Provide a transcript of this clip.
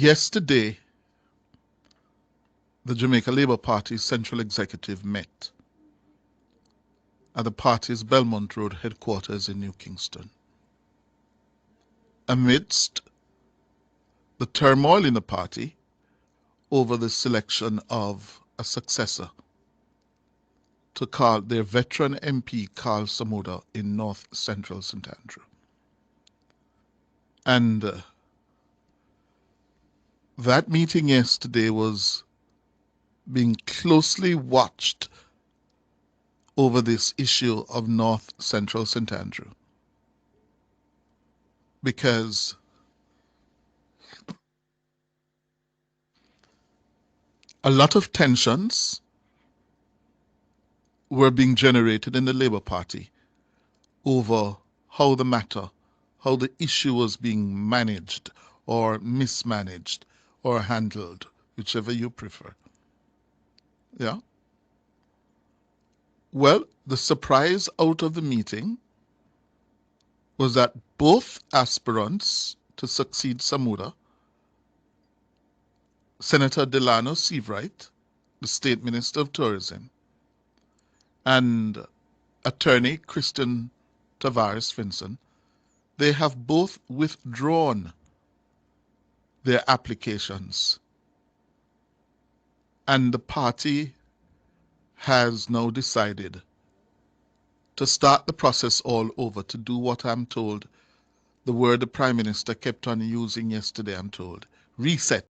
Yesterday, the Jamaica Labour Party Central Executive met at the party's Belmont Road headquarters in New Kingston. Amidst the turmoil in the party over the selection of a successor to their veteran MP Carl Samuda in North Central St. Andrew. And that meeting yesterday was being closely watched over this issue of North Central St. Andrew, because a lot of tensions were being generated in the Labour Party over how the issue was being managed or mismanaged or handled, whichever you prefer. Yeah? Well, the surprise out of the meeting was that both aspirants to succeed Samuda, Senator Delano Seavright, the State Minister of Tourism, and Attorney Christian Tavares Finson, they have both withdrawn their applications. And the party has now decided to start the process all over, to do what I'm told, the word the Prime Minister kept on using yesterday, I'm told, reset.